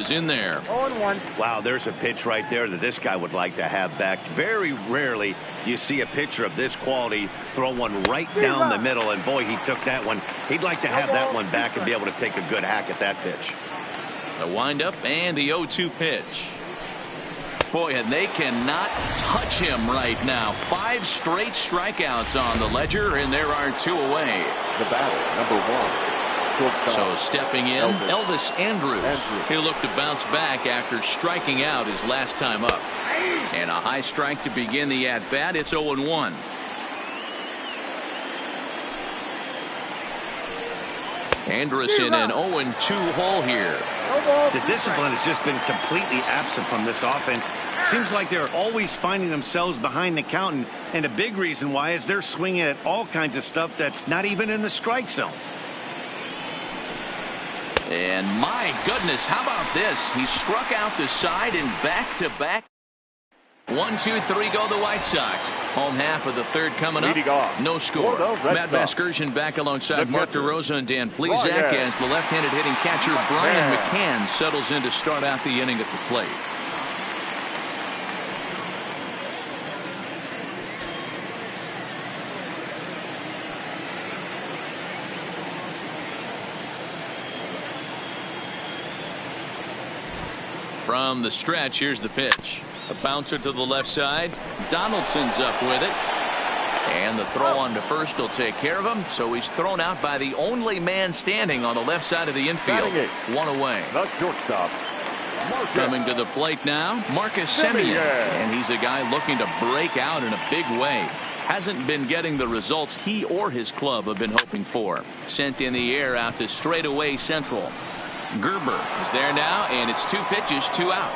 is in there. 0-1. Wow, there's a pitch right there that this guy would like to have back. Very rarely do you see a pitcher of this quality throw one right down the middle, and boy, he took that one. He'd like to have that one back and be able to take a good hack at that pitch. The windup and the 0-2 pitch. Boy, and they cannot touch him right now. 5 straight strikeouts on the ledger, and there are 2 away. The batter, number 1. So stepping in, Elvis Andrus. He'll look to bounce back after striking out his last time up. And a high strike to begin the at-bat. It's 0-1. Andrus in an 0-2 hole here. The discipline has just been completely absent from this offense. Seems like they're always finding themselves behind the count, and a big reason why is they're swinging at all kinds of stuff that's not even in the strike zone. And my goodness, how about this? He struck out the side in back-to-back. 1, 2, 3 go the White Sox. Home half of the third coming up. No score. Matt Vasgersian back alongside Mark DeRosa and Dan Plesac as the left-handed hitting catcher Brian McCann settles in to start out the inning at the plate. From the stretch, here's the pitch. A bouncer to the left side. Donaldson's up with it. And the throw on to first will take care of him. So he's thrown out by the only man standing on the left side of the infield. 1 away. The shortstop. Coming to the plate now, Marcus Semien. And he's a guy looking to break out in a big way. Hasn't been getting the results he or his club have been hoping for. Sent in the air out to straightaway central. Gerber is there now, and it's 2 pitches, 2 out.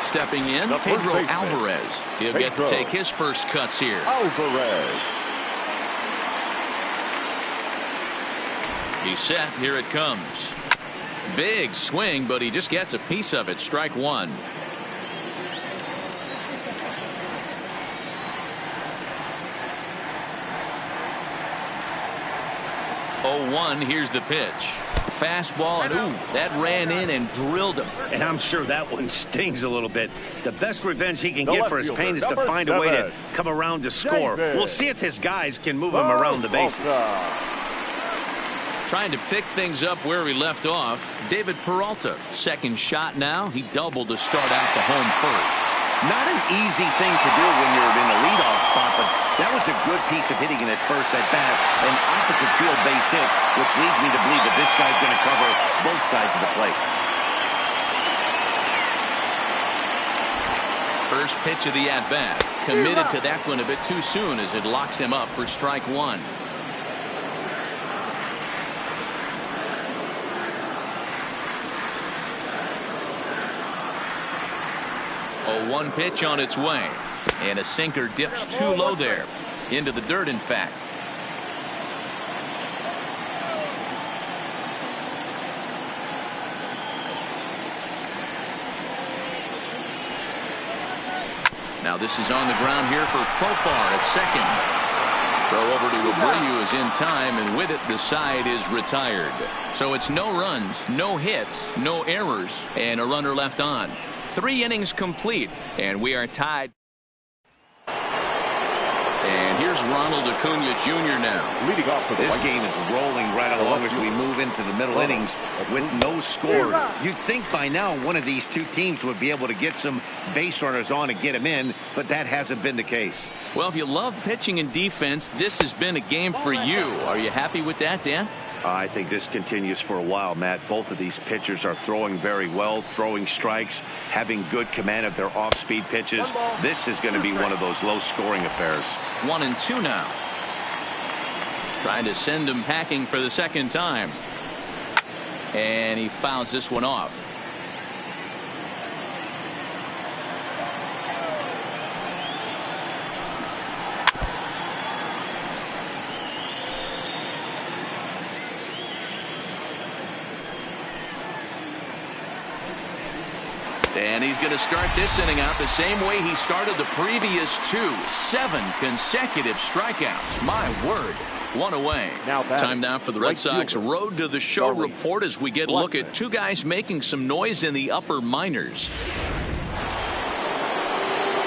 Stepping in, Pedro Alvarez. He'll get to take his first cuts here. Alvarez. He's set. Here it comes. Big swing, but he just gets a piece of it. Strike 1. Here's the pitch. Fastball, and ooh, that ran in and drilled him. And I'm sure that one stings a little bit. The best revenge he can get for his pain is to find a way to come around to score. We'll see if his guys can move him around the bases. Trying to pick things up where he left off. David Peralta, second shot now. He doubled to start out the home first. Not an easy thing to do when you're in the leadoff spot, but that was a good piece of hitting in his first at bat. An opposite field base hit, which leads me to believe that this guy's going to cover both sides of the plate. First pitch of the at bat. Committed to that one a bit too soon as it locks him up for strike 1. A 1 pitch on its way, and a sinker dips too low there into the dirt. In fact, now this is on the ground here for Profar at second. Throw over to Abreu is in time, and with it the side is retired. So it's no runs, no hits, no errors, and a runner left on. 3 innings complete, and we are tied. And here's Ronald Acuna Jr. now. Leading off for this game is rolling right along as we move into the middle innings with no score. You'd think by now one of these 2 teams would be able to get some base runners on and get them in, but that hasn't been the case. Well, if you love pitching and defense, this has been a game for you. Are you happy with that, Dan? I think this continues for a while, Matt. Both of these pitchers are throwing very well, throwing strikes, having good command of their off-speed pitches. This is going to be one of those low-scoring affairs. 1-2 now. Trying to send him packing for the second time. And he fouls this one off. And he's going to start this inning out the same way he started the previous 2. 7 consecutive strikeouts. My word. 1 away. Time now for the Red Sox Road to the Show report as we get a look at two guys making some noise in the upper minors.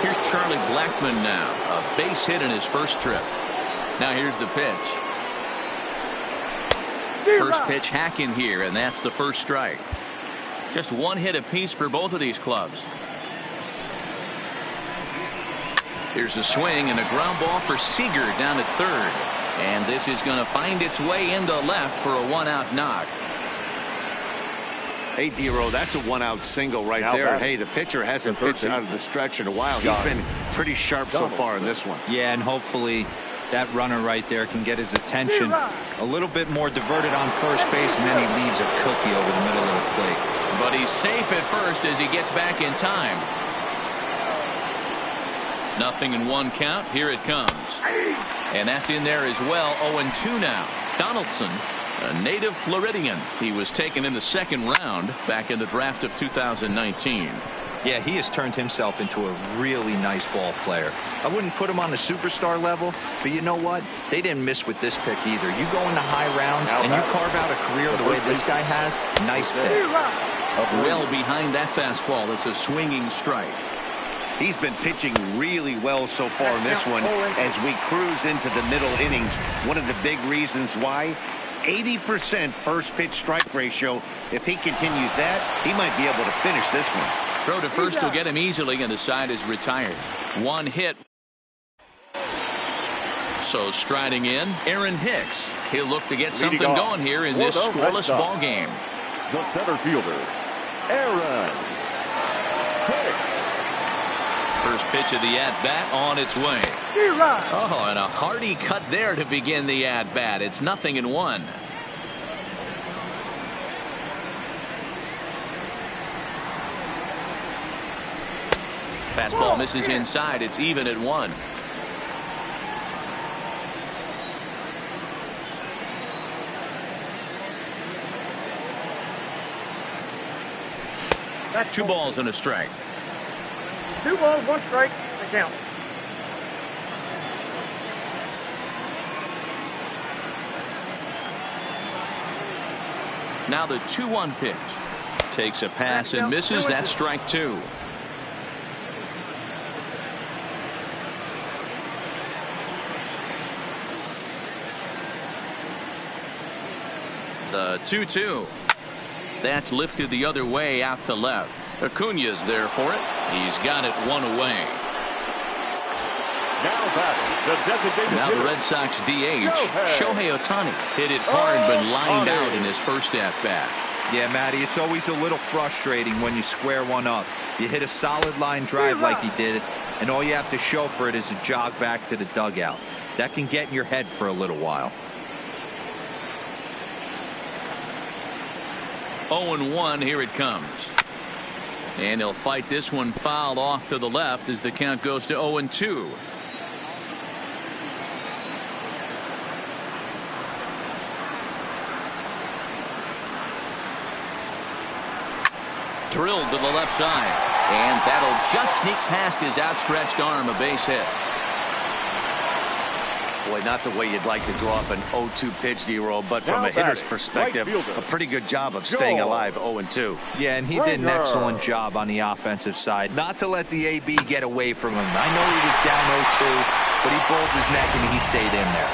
Here's Charlie Blackmon now. A base hit in his first trip. Now here's the pitch. First pitch hacking here, and that's the first strike. Just one hit apiece for both of these clubs. Here's a swing and a ground ball for Seager down at third. And this is going to find its way into left for a 1-out knock. Hey, D-Row, that's a 1-out single right there. Hey, the pitcher hasn't pitched out of the stretch in a while. He's been pretty sharp so far in this one. Yeah, and hopefully that runner right there can get his attention a little bit more diverted on first base, and then he leaves a cookie over the middle of the plate. But he's safe at first as he gets back in time. 0-1 count. Here it comes. And that's in there as well. 0-2 now. Donaldson, a native Floridian. He was taken in the second round back in the draft of 2019. Yeah, he has turned himself into a really nice ball player. I wouldn't put him on the superstar level, but you know what? They didn't miss with this pick either. You go into high rounds and you carve out a career the way this guy has. Nice pick. Well behind that fastball. It's a swinging strike. He's been pitching really well so far in this one as we cruise into the middle innings. One of the big reasons why, 80% first pitch strike ratio. If he continues that, he might be able to finish this one. Throw to first will get him easily, and the side is retired. One hit. So striding in, Aaron Hicks. He'll look to get something going here in this scoreless ball game. The center fielder, Aaron Hicks. First pitch of the at-bat on its way. Oh, and a hearty cut there to begin the at-bat. It's 0-1. Fastball misses inside. It's even at 1. Two balls and a strike. 2 balls, 1 strike, the count. Now the 2-1 pitch. Takes a pass and misses. That's strike 2. The 2-2. That's lifted the other way out to left. Acuna's there for it. He's got it 1 away. Now the Red Sox DH, Shohei Ohtani, hit it hard but lined out in his first at-bat. Yeah, Matty, it's always a little frustrating when you square one up. You hit a solid line drive like he did, and all you have to show for it is a jog back to the dugout. That can get in your head for a little while. 0-1, here it comes. And he'll fight this one fouled off to the left as the count goes to 0-2. Drilled to the left side. And that'll just sneak past his outstretched arm, a base hit. Boy, not the way you'd like to draw up an 0-2 pitch, D-Roll, but from a hitter's perspective, a pretty good job of staying alive 0-2. Yeah, and he did an excellent job on the offensive side. Not to let the AB get away from him. I know he was down 0-2, but he pulled his neck and he stayed in there.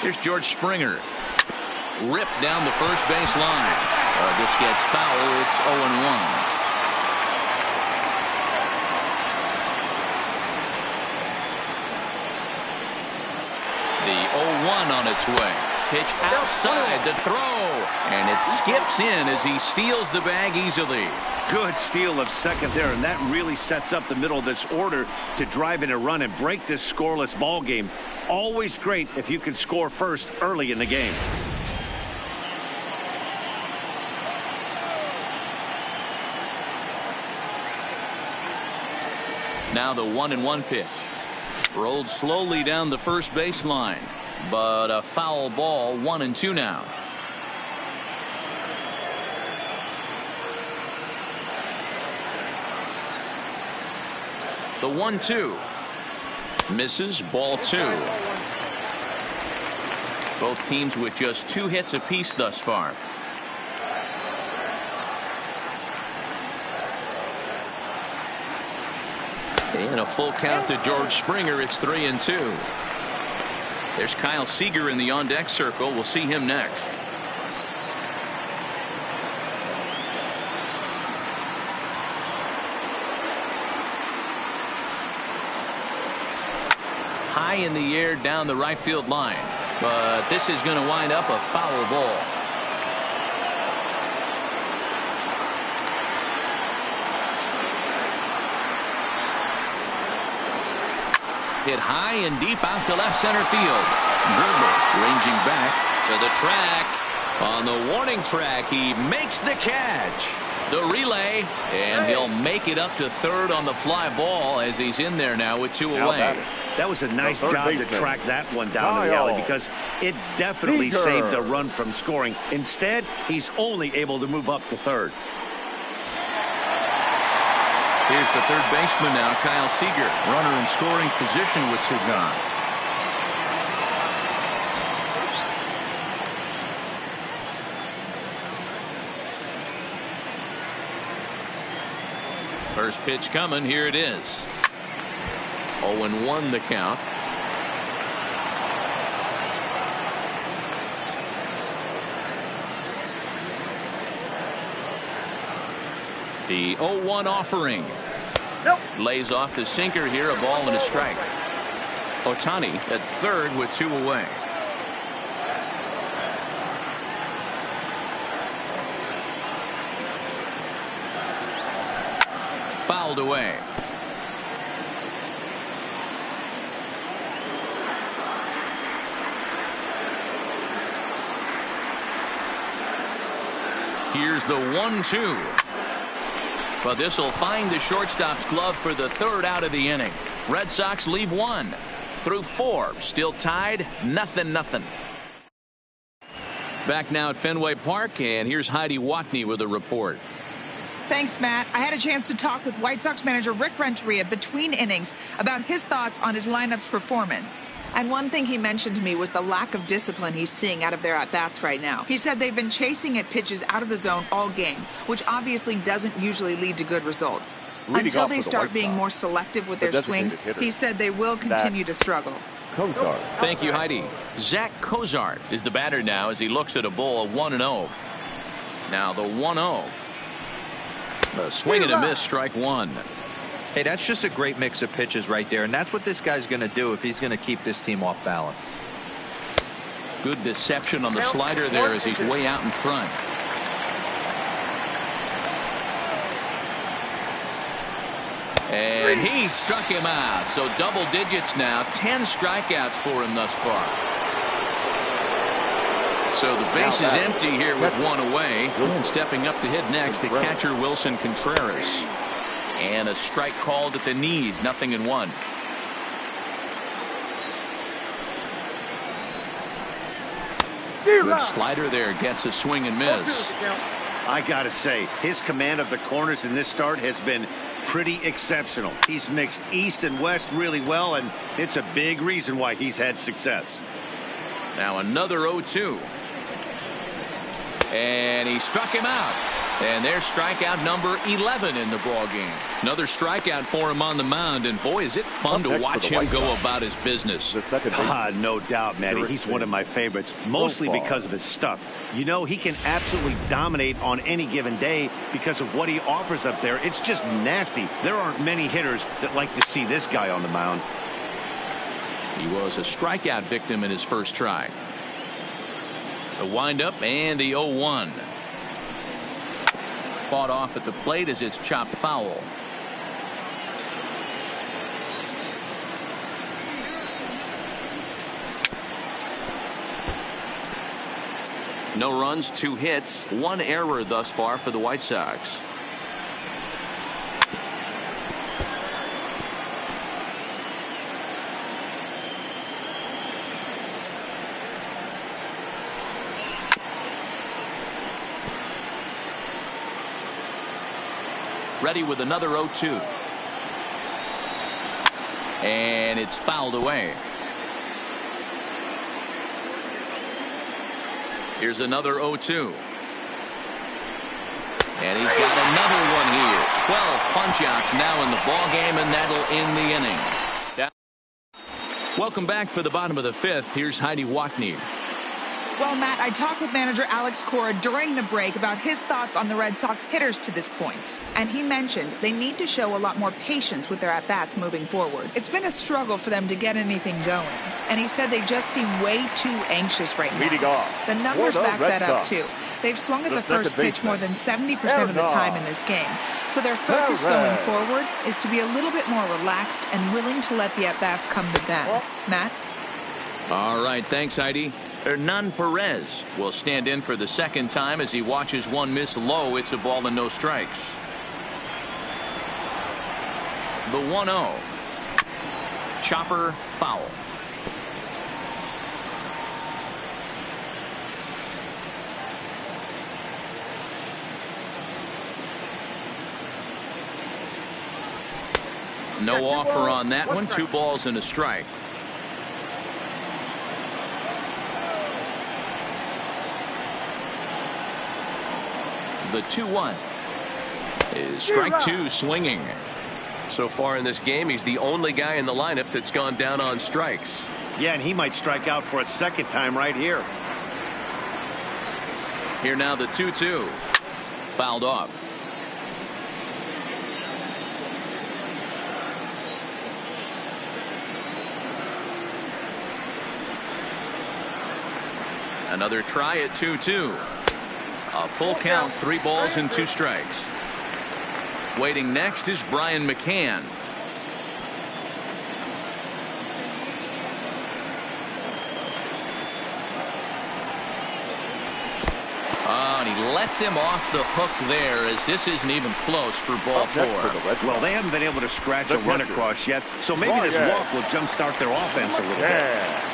Here's George Springer. Ripped down the first base line. This gets foul. It's 0-1. The 0-1 on its way. Pitch outside the throw. And it skips in as he steals the bag easily. Good steal of second there, and that really sets up the middle of this order to drive in a run and break this scoreless ball game. Always great if you can score first early in the game. Now the 1-1 pitch. Rolled slowly down the first baseline, but a foul ball. 1-2 now. The 1-2. Misses, ball 2. Both teams with just 2 hits apiece thus far. And a full count to George Springer. It's 3-2. There's Kyle Seager in the on-deck circle. We'll see him next. High in the air down the right field line, but this is going to wind up a foul ball. Hit high and deep out to left center field. Gerber ranging back to the track. On the warning track, he makes the catch. The relay, and he'll make it up to third on the fly ball as he's in there now with 2 away. That was a nice job to track that one down to the alley because it definitely saved a run from scoring. Instead, he's only able to move up to third. Here's the third baseman now, Kyle Seager. Runner in scoring position with 2 gone. First pitch coming. Here it is. 0-1 the count. The 0-1 offering. Nope. Lays off the sinker here. A ball and a strike. Ohtani at third with 2 away. Fouled away. Here's the 1-2. But this will find the shortstop's glove for the third out of the inning. Red Sox leave 1 through 4. Still tied, 0-0. Back now at Fenway Park, and here's Heidi Watney with a report. Thanks, Matt. I had a chance to talk with White Sox manager Rick Renteria between innings about his thoughts on his lineup's performance. And one thing he mentioned to me was the lack of discipline he's seeing out of their at-bats right now. He said they've been chasing at pitches out of the zone all game, which obviously doesn't usually lead to good results. Until they start being more selective with their swings, he said they will continue to struggle. Cozart. Thank you, Heidi. Zach Cozart is the batter now as he looks at a ball of 1-0. Now the 1-0. A swing and a miss, strike 1. Hey, that's just a great mix of pitches right there, and that's what this guy's going to do if he's going to keep this team off balance. Good deception on the slider there as he's way out in front. And he struck him out. So double digits now. 10 strikeouts for him thus far. So the base is empty here with 1 away. And stepping up to hit next, the catcher Wilson Contreras. And a strike called at the knees. 0-1. Good slider there. Gets a swing and miss. I gotta say, his command of the corners in this start has been pretty exceptional. He's mixed east and west really well, and it's a big reason why he's had success. Now another 0-2. And he struck him out. And there's strikeout number 11 in the ball game. Another strikeout for him on the mound, and boy, is it fun to watch him go about his business. No doubt, Matty. He's one of my favorites, mostly because of his stuff. You know, he can absolutely dominate on any given day because of what he offers up there. It's just nasty. There aren't many hitters that like to see this guy on the mound. He was a strikeout victim in his first try. The windup and the 0-1. Fought off at the plate as it's chopped foul. No runs, 2 hits, 1 error thus far for the White Sox. Ready with another 0-2. And it's fouled away. Here's another 0-2. And he's got another one here. 12 punch-outs now in the ball game, and that'll end the inning. Welcome back for the bottom of the fifth. Here's Heidi Watney. Well, Matt, I talked with manager Alex Cora during the break about his thoughts on the Red Sox hitters to this point. And he mentioned they need to show a lot more patience with their at-bats moving forward. It's been a struggle for them to get anything going. And he said they just seem way too anxious right now. The numbers back that up, too. They've swung at the first pitch more than 70% of the time in this game. So their focus going forward is to be a little bit more relaxed and willing to let the at-bats come to them. Matt? All right, thanks, Heidi. Hernan Perez will stand in for the second time as he watches one miss low. It's a ball and no strikes. The 1-0. Chopper foul. No offer on that one. 2 balls and a strike. The 2-1 is strike 2 swinging. So far in this game, he's the only guy in the lineup that's gone down on strikes. Yeah, and he might strike out for a second time right here. Here now the 2-2. Fouled off. Another try at 2-2. A full count, 3 balls and 2 strikes. Waiting next is Brian McCann. Oh, and he lets him off the hook there, as this isn't even close for ball 4. Well, they haven't been able to scratch a run across yet, so maybe this walk will jumpstart their offense a little bit.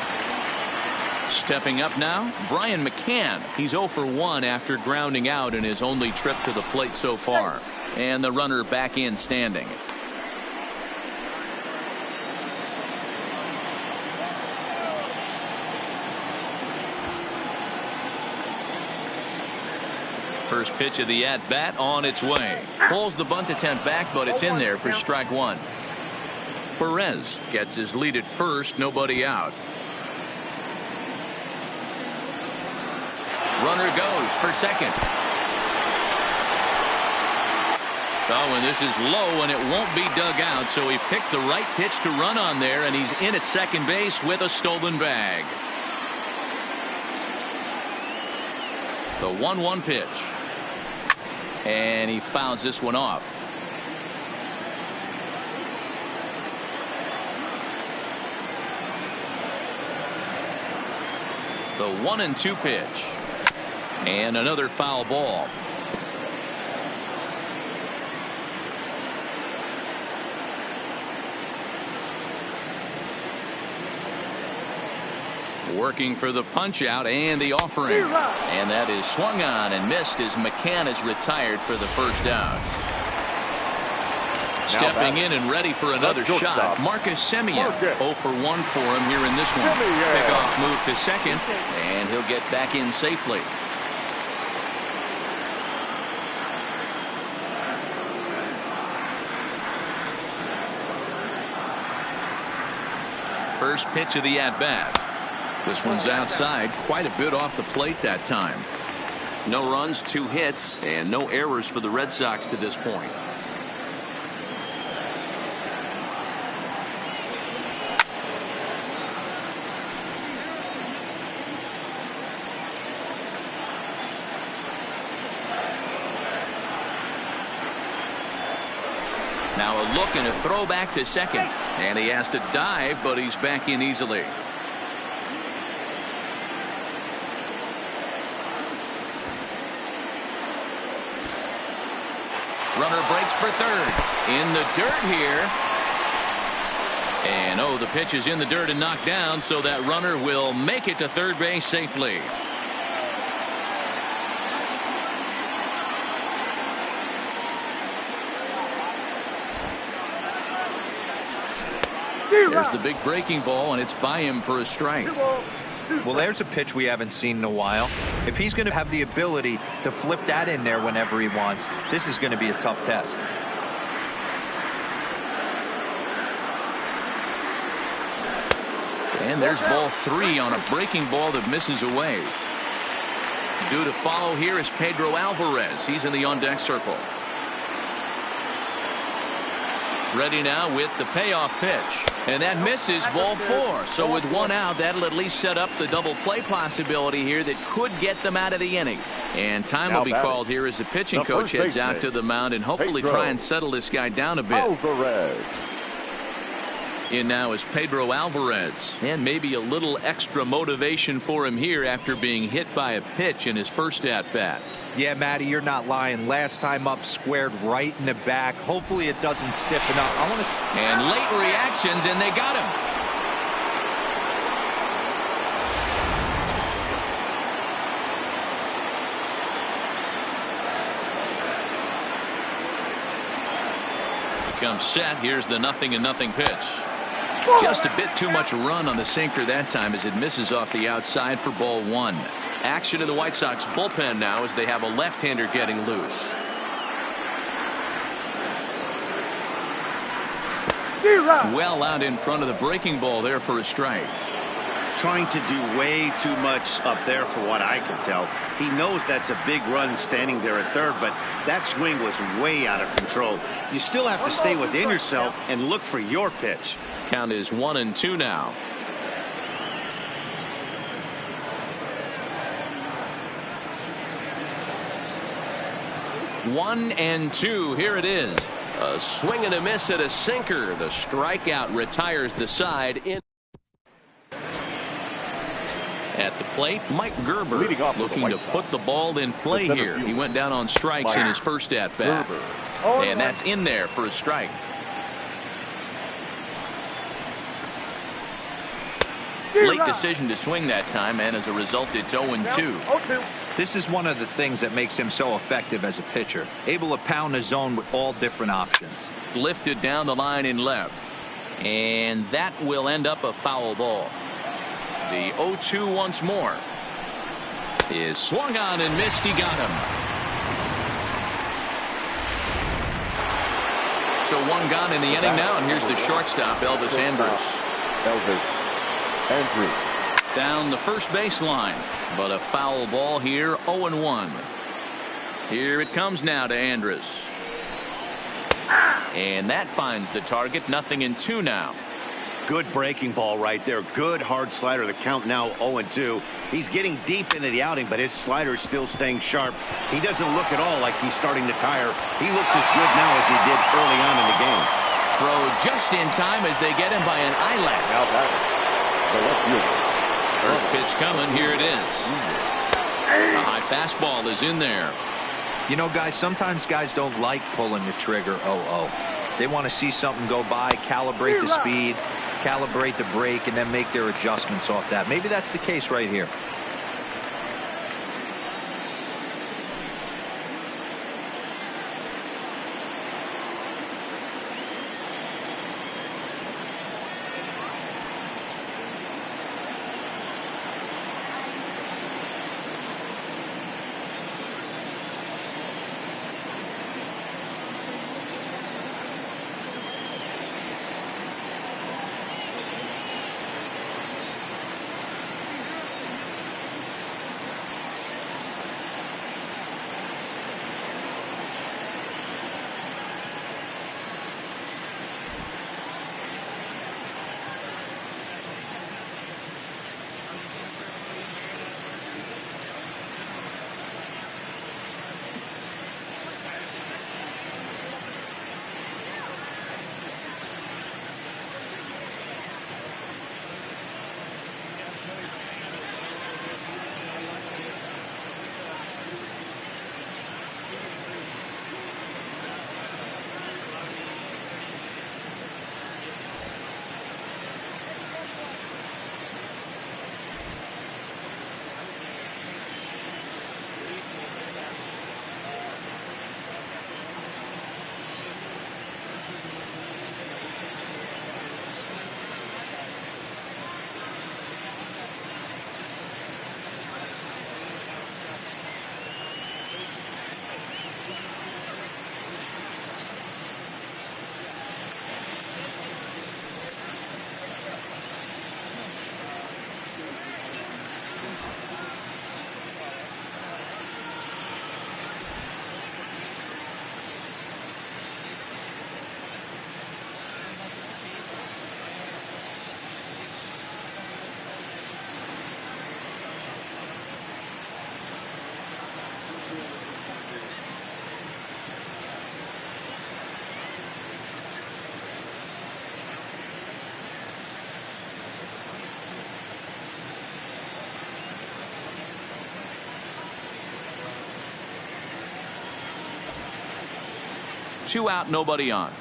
Stepping up now, Brian McCann. He's 0 for 1 after grounding out in his only trip to the plate so far. And the runner back in standing. First pitch of the at-bat on its way. Pulls the bunt attempt back, but it's in there for strike 1. Perez gets his lead at first, nobody out. Runner goes for second. Oh, and this is low, and it won't be dug out, so he picked the right pitch to run on there, and he's in at second base with a stolen bag. The 1-1 pitch. And he fouls this one off. The 1-2 pitch. And another foul ball. Working for the punch out and the offering. And that is swung on and missed as McCann is retired for the first out. Stepping in and ready for another shot, Marcus Semien. 0 for 1 for him here in this one. Pickoff move to second, and he'll get back in safely. First pitch of the at-bat. This one's outside, quite a bit off the plate that time. No runs, 2 hits, and no errors for the Red Sox to this point. Now a look and a throw back to second. And he has to dive, but he's back in easily. Runner breaks for third. In the dirt here. And oh, the pitch is in the dirt and knocked down, so that runner will make it to third base safely. There's the big breaking ball, and it's by him for a strike. Well, there's a pitch we haven't seen in a while. If he's going to have the ability to flip that in there whenever he wants, this is going to be a tough test. And there's ball 3 on a breaking ball that misses away. Due to follow here is Pedro Alvarez. He's in the on-deck circle. Ready now with the payoff pitch. And that misses, ball 4. So with 1 out, that'll at least set up the double play possibility here that could get them out of the inning. And time will be called here as the pitching coach heads out to the mound and hopefully try and settle this guy down a bit. Alvarez. In now is Pedro Alvarez, and maybe a little extra motivation for him here after being hit by a pitch in his first at-bat. Yeah, Matty, you're not lying. Last time up, squared right in the back. Hopefully it doesn't stiffen up. And late reactions, and they got him. Comes set. Here's the 0-0 pitch. Just a bit too much run on the sinker that time as it misses off the outside for ball 1. Action in the White Sox bullpen now as they have a left-hander getting loose. Well out in front of the breaking ball there for a strike. Trying to do way too much up there for what I can tell. He knows that's a big run standing there at third, but that swing was way out of control. You still have to stay within yourself and look for your pitch. Count is 1-2 now. One and two. Here it is. A swing and a miss at a sinker. The strikeout retires the side. At the plate, Mike Gerber looking to put the ball in play here. He went down on strikes in his first at bat. And that's in there for a strike. Late decision to swing that time, and as a result, it's 0-2. This is one of the things that makes him so effective as a pitcher. Able to pound the zone with all different options. Lifted down the line in left. And that will end up a foul ball. The 0-2 once more. Is swung on and missed. He got him. So one gone in the inning now, and here's the shortstop, Elvis Andrus. Down the first baseline, but a foul ball here. 0-1. Here it comes now to Andrus. And that finds the target. 0-2 now. Good breaking ball right there. Good hard slider. The count now 0-2. He's getting deep into the outing, but his slider is still staying sharp. He doesn't look at all like he's starting to tire. He looks as good now as he did early on in the game. Throw just in time as they get him by an eyelash. Now batting. First pitch coming. Here it is. A high fastball is in there. You know, guys, sometimes guys don't like pulling the trigger 0-0. They want to see something go by, calibrate the speed, calibrate the brake, and then make their adjustments off that. Maybe that's the case right here. 2 out, nobody on.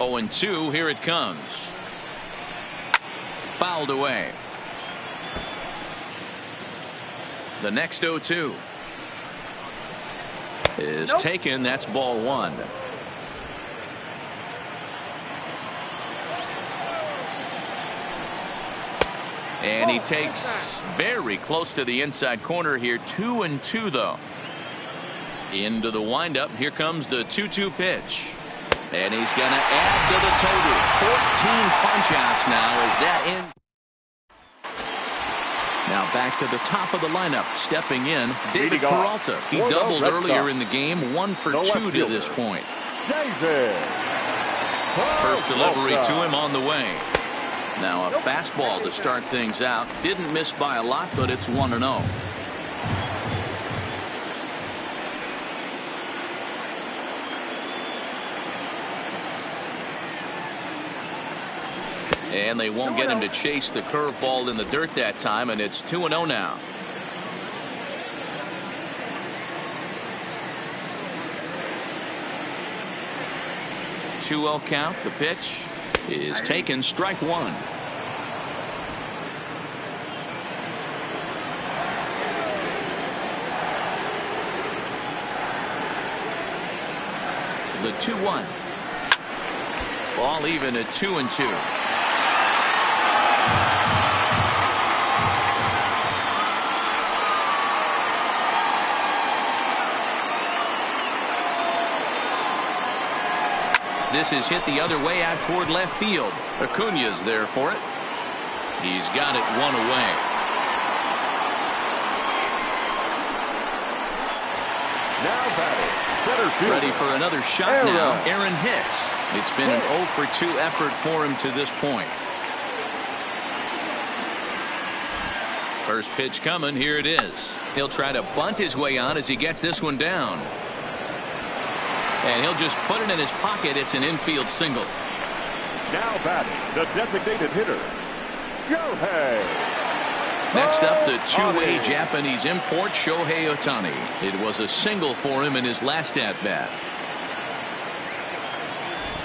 Oh, and 2, here it comes. Fouled away. The next 0-2 is taken. That's ball 1. And he takes very close to the inside corner here. 2-2 though. Into the windup. Here comes the 2-2 pitch. And he's going to add to the total. 14 punch-outs now as that ends. Now back to the top of the lineup. Stepping in, David Peralta. He doubled earlier in the game. 1 for 2 to this point. First delivery to him on the way. Now a fastball to start things out. Didn't miss by a lot, but it's 1-0. And they won't get him to chase the curveball in the dirt that time, and it's 2-0 now. Two-0 count. The pitch is taken. Strike 1. The 2-1. Ball even at 2-2. This is hit the other way out toward left field. Acuña's there for it. He's got it 1 away. Now batting, center field. Ready for another shot now. Aaron Hicks. It's been an 0 for 2 effort for him to this point. First pitch coming. Here it is. He'll try to bunt his way on as he gets this one down. And he'll just put it in his pocket. It's an infield single. Now batting, the designated hitter, Shohei. Next up, the two-way Japanese import, Shohei Ohtani. It was a single for him in his last at-bat.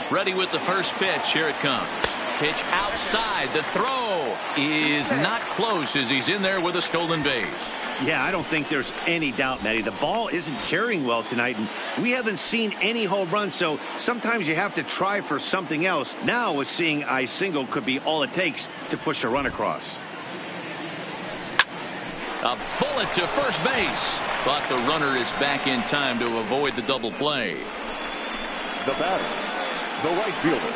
Ready with the first pitch. Here it comes. Pitch outside. The throw is not close as he's in there with a stolen base. Yeah, I don't think there's any doubt, Matty. The ball isn't carrying well tonight, and we haven't seen any home runs, so sometimes you have to try for something else. Now, with seeing a single could be all it takes to push a run across. A bullet to first base, but the runner is back in time to avoid the double play. The batter, the right fielder,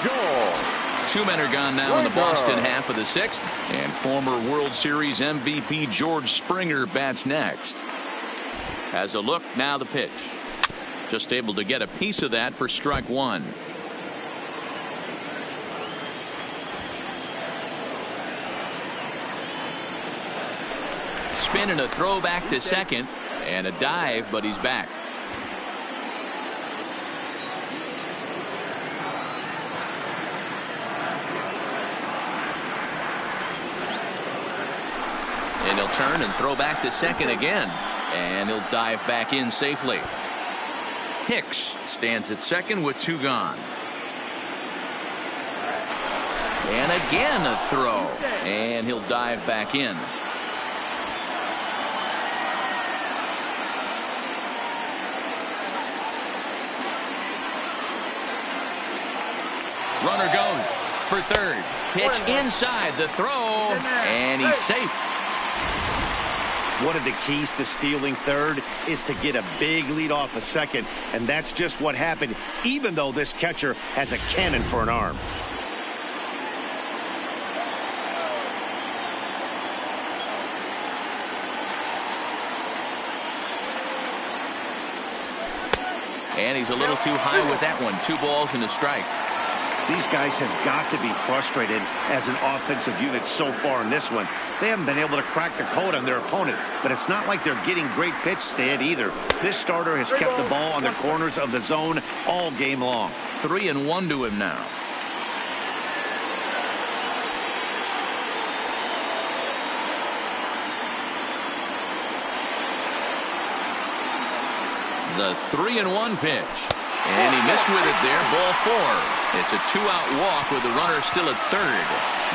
Joel. 2 men are gone now in the Boston half of the 6th, and former World Series MVP George Springer bats next. Has a look. Now the pitch. Just able to get a piece of that for strike 1. Spin and a throw back to second, and a dive, but he's back. And he'll turn and throw back to second again. And he'll dive back in safely. Hicks stands at second with 2 gone. And again a throw. And he'll dive back in. Runner goes. for third. Pitch inside the throw, and he's safe. One of the keys to stealing third is to get a big lead off a second, and that's just what happened, even though this catcher has a cannon for an arm. And he's a little too high with that one. 2 balls and a strike. These guys have got to be frustrated as an offensive unit so far in this one. They haven't been able to crack the code on their opponent, but it's not like they're getting great pitch to hit either. This starter has kept the ball on the corners of the zone all game long. 3-1 to him now. The 3-1 pitch. And he missed with it there. Ball 4. It's a 2-out walk with the runner still at third.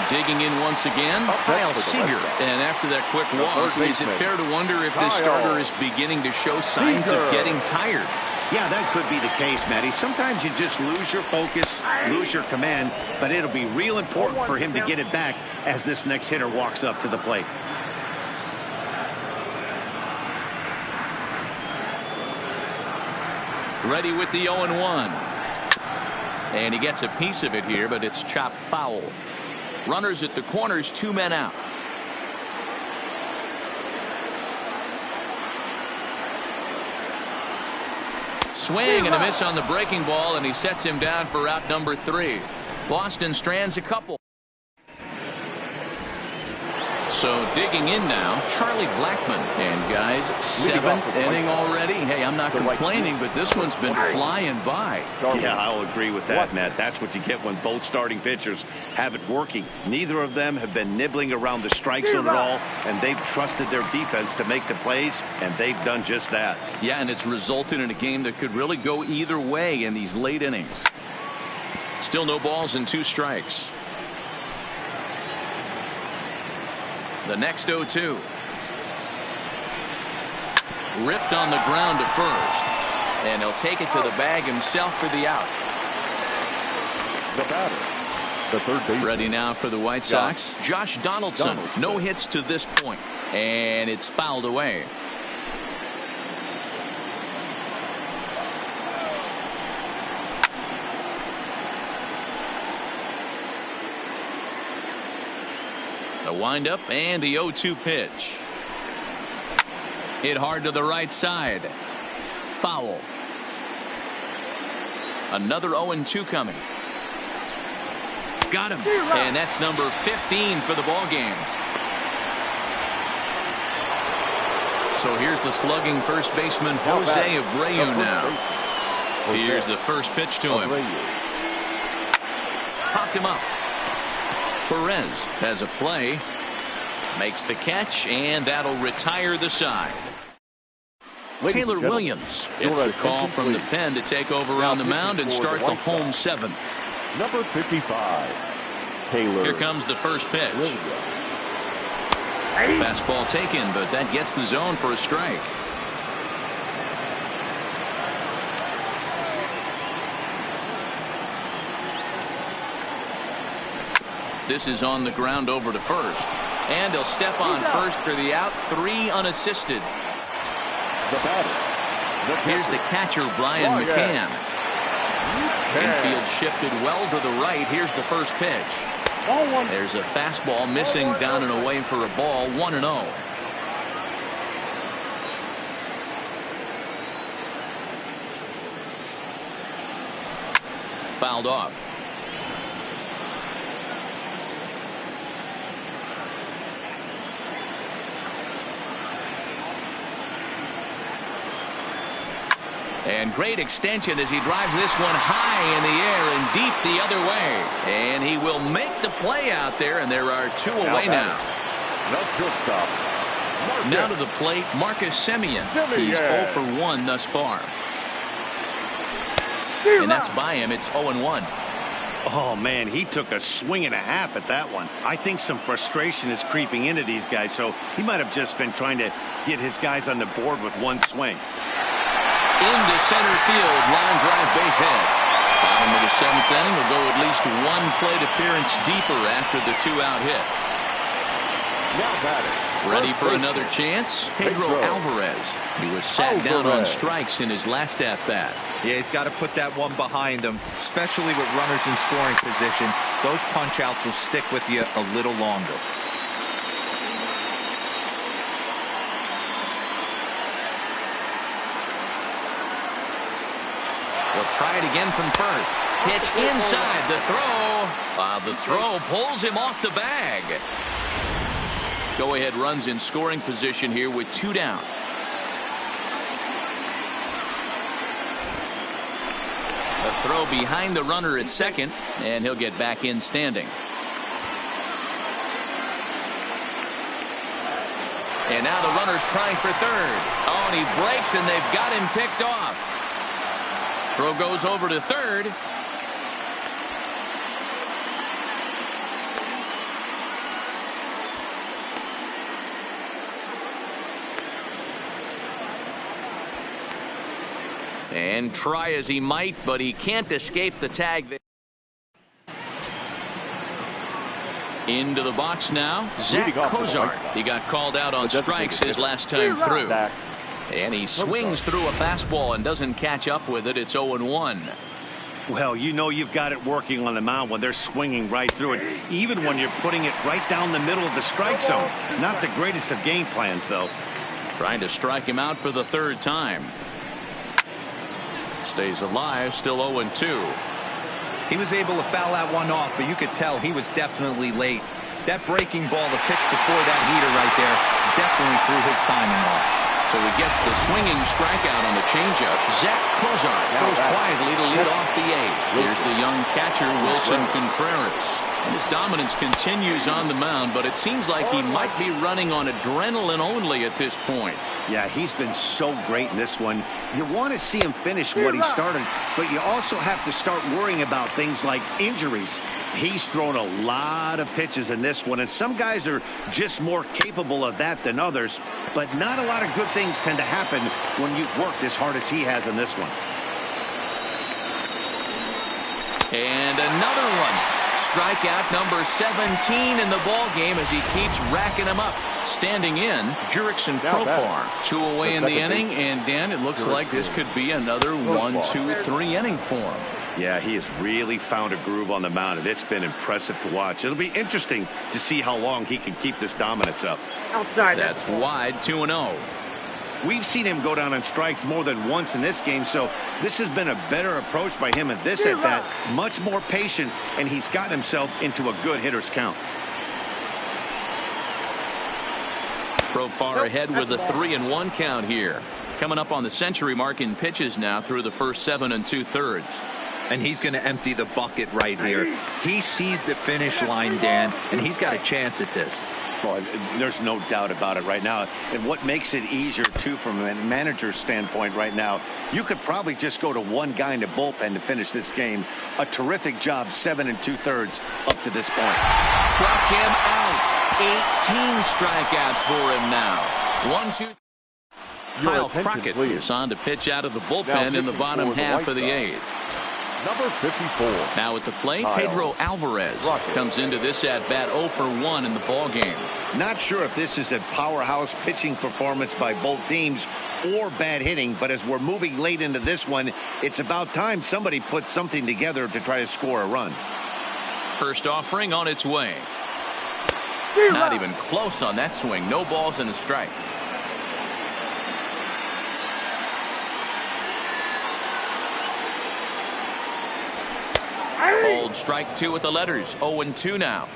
Digging in once again, Kyle Seager. And after that quick walk, is it fair to wonder if this starter is beginning to show signs of getting tired? Yeah, that could be the case, Matty. Sometimes you just lose your focus, lose your command, but it'll be real important for him to get it back as this next hitter walks up to the plate. Ready with the 0-1. And he gets a piece of it here, but it's chopped foul. Runners at the corners, 2 men out. Swing and a miss on the breaking ball, and he sets him down for out number 3. Boston strands a couple. So digging in now, Charlie Blackmon. And guys, 7th inning already. Hey, I'm not complaining, but this one's been flying by. Yeah, I'll agree with that, Matt. That's what you get when both starting pitchers have it working. Neither of them have been nibbling around the strike zone at all, and they've trusted their defense to make the plays, and they've done just that. Yeah, and it's resulted in a game that could really go either way in these late innings. Still no balls and 2 strikes. The next 0-2. Ripped on the ground to first. And he'll take it to the bag himself for the out. The batter, the third baseman. Ready now for the White Sox. Josh Donaldson. No hits to this point. And it's fouled away. A windup and the 0-2 pitch. Hit hard to the right side. Foul. Another 0-2 coming. Got him. And that's number 15 for the ball game. So here's the slugging first baseman Jose Abreu now. Here's the first pitch to him. Popped him up. Perez has a play, makes the catch, and that'll retire the side. Taylor Williams gets the call from the pen to take over on the mound and start the home 7th. Number 55, Taylor. Here comes the first pitch. Fastball taken, but that gets the zone for a strike. This is on the ground over to first. And he'll step on first for the out. 3 unassisted. The batter. Here's the catcher, Brian McCann. Infield shifted well to the right. Here's the first pitch. There's a fastball missing down and away for a ball. 1-0. Fouled off. And great extension as he drives this one high in the air and deep the other way. And he will make the play out there, and there are 2 away now. Now to the plate, Marcus Semien. He's 0 for 1 thus far. And that's by him. It's 0-1. Oh, man, he took a swing and a half at that one. I think some frustration is creeping into these guys, so he might have just been trying to get his guys on the board with one swing. Into center field, line drive base hit. Bottom of the 7th inning will go at least one plate appearance deeper after the 2-out hit. Now batting. Ready for another chance? Pedro Alvarez. He was sat down on strikes in his last at-bat. Yeah, he's got to put that one behind him, especially with runners in scoring position. Those punch-outs will stick with you a little longer. We'll try it again from first. Pitch inside. The throw. The throw pulls him off the bag. Go-ahead runs in scoring position here with 2 down. A throw behind the runner at second, and he'll get back in standing. And now the runner's trying for third. Oh, and he breaks, and they've got him picked off. Throw goes over to third. And try as he might, but he can't escape the tag there. Into the box now, Zach Cozart. He got called out on strikes his last time through. And he swings through a fastball and doesn't catch up with it. It's 0-1. Well, you know you've got it working on the mound when they're swinging right through it, even when you're putting it right down the middle of the strike zone. Not the greatest of game plans, though. Trying to strike him out for the 3rd time. Stays alive, still 0-2. He was able to foul that one off, but you could tell he was definitely late. That breaking ball, the pitch before that heater right there, definitely threw his timing off. So he gets the swinging strikeout on the changeup. Zach Cozart goes quietly to lead off the 8th. Here's the young catcher, Wilson Contreras. And his dominance continues on the mound, but it seems like he might be running on adrenaline only at this point. Yeah, he's been so great in this one. You want to see him finish what he started, but you also have to start worrying about things like injuries. He's thrown a lot of pitches in this one, and some guys are just more capable of that than others, but not a lot of good things tend to happen when you've worked as hard as he has in this one. And another one. Strikeout number 17 in the ball game as he keeps racking them up. Standing in, Jurickson Profar. 2 away in the inning, and Dan, it looks like this could be another 1-2-3 inning for him. Yeah, he has really found a groove on the mound, and it's been impressive to watch. It'll be interesting to see how long he can keep this dominance up. Outside. That's wide, 2-0. We've seen him go down on strikes more than once in this game, so this has been a better approach by him at this at-bat. Much more patient, and he's gotten himself into a good hitter's count. Profar ahead with a 3-1 count here. Coming up on the century mark in pitches now through the first 7 2/3. And he's going to empty the bucket right here. He sees the finish line, Dan, and he's got a chance at this. Well, there's no doubt about it right now. And what makes it easier, too, from a manager's standpoint right now, you could probably just go to one guy in the bullpen to finish this game. A terrific job, 7 2/3 up to this point. Struck him out. 18 strikeouts for him now. 1-2. Kyle Crockett is on to pitch out of the bullpen in the bottom half of the 8th. Number 54. Now at the plate, Pedro Alvarez comes into this at-bat 0 for 1 in the ball game. Not sure if this is a powerhouse pitching performance by both teams or bad hitting, but as we're moving late into this one, it's about time somebody puts something together to try to score a run. First offering on its way. Not even close on that swing. No balls and a strike. Hold strike 2 with the letters. 0-2 now.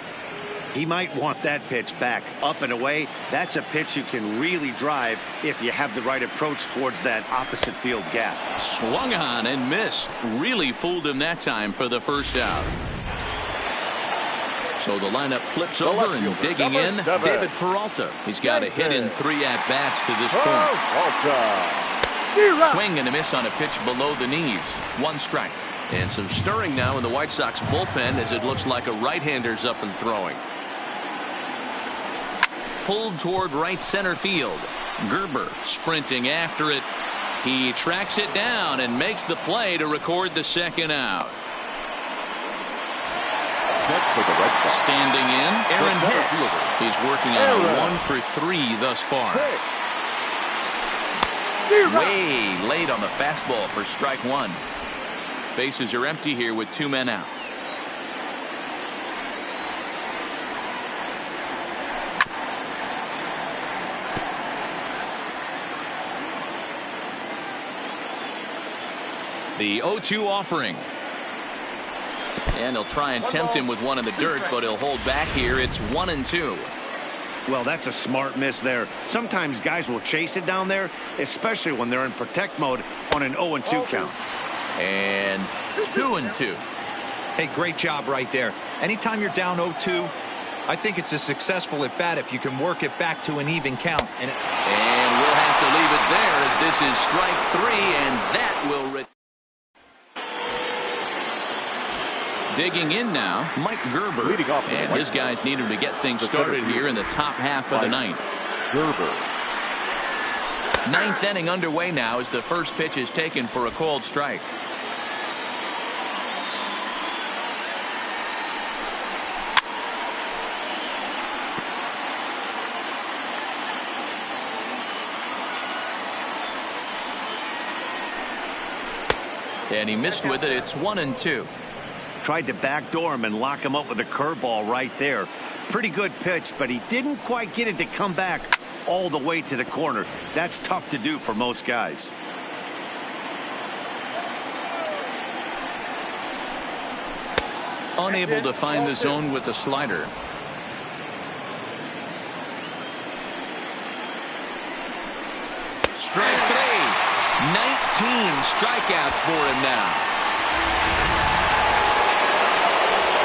He might want that pitch back. Up and away. That's a pitch you can really drive if you have the right approach towards that opposite field gap. Swung on and missed. Really fooled him that time for the first out. So the lineup flips over and digging in, David Peralta. He's got a hit in 3 at-bats to this point. Swing and a miss on a pitch below the knees. 1 strike. And some stirring now in the White Sox bullpen as it looks like a right-hander's up and throwing. Pulled toward right center field. Gerber sprinting after it. He tracks it down and makes the play to record the second out. Standing in, Aaron Hicks. He's working on a 1-for-3 thus far. Way late on the fastball for strike one. Bases are empty here with 2 men out. The 0-2 offering. And he'll try and tempt him with one in the dirt, but he'll hold back here. It's 1-2. Well, that's a smart miss there. Sometimes guys will chase it down there, especially when they're in protect mode on an 0-2 count. And 2-2. Hey, great job right there. Anytime you're down 0-2, I think it's a successful at bat if you can work it back to an even count. And we'll have to leave it there as this is strike 3, and that will digging in now, Mike Gerber, and his guys need him to get things started here in the top half of the ninth. Gerber. Ninth inning underway now as the first pitch is taken for a called strike. And he missed with it. It's 1-2. Tried to backdoor him and lock him up with a curveball right there. Pretty good pitch, but he didn't quite get it to come back all the way to the corner. That's tough to do for most guys. Unable to find the zone with the slider. Strike 3. 19 strikeouts for him now.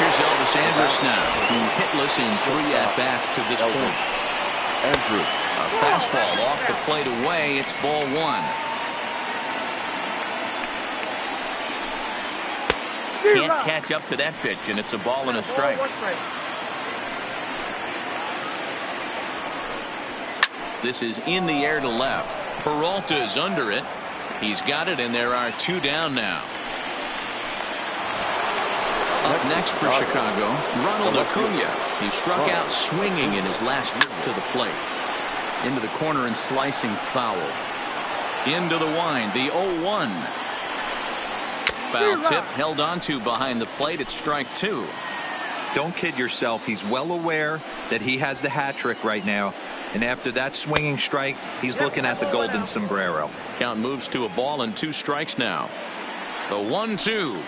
Here's Elvis Andrus now. He's hitless in 3 at-bats to this point. Andrew. A fastball off the plate away. It's ball 1. Can't catch up to that pitch, and it's a ball and a strike. This is in the air to left. Peralta's under it. He's got it, and there are 2 down now. Up next for Chicago, Ronald Acuna. He struck out swinging in his last trip to the plate. Into the corner and slicing foul. Into the wind, the 0-1. Foul tip held onto behind the plate. It's strike 2. Don't kid yourself. He's well aware that he has the hat trick right now. And after that swinging strike, he's looking at the golden sombrero. Count moves to a ball and 2 strikes now. The 1-2.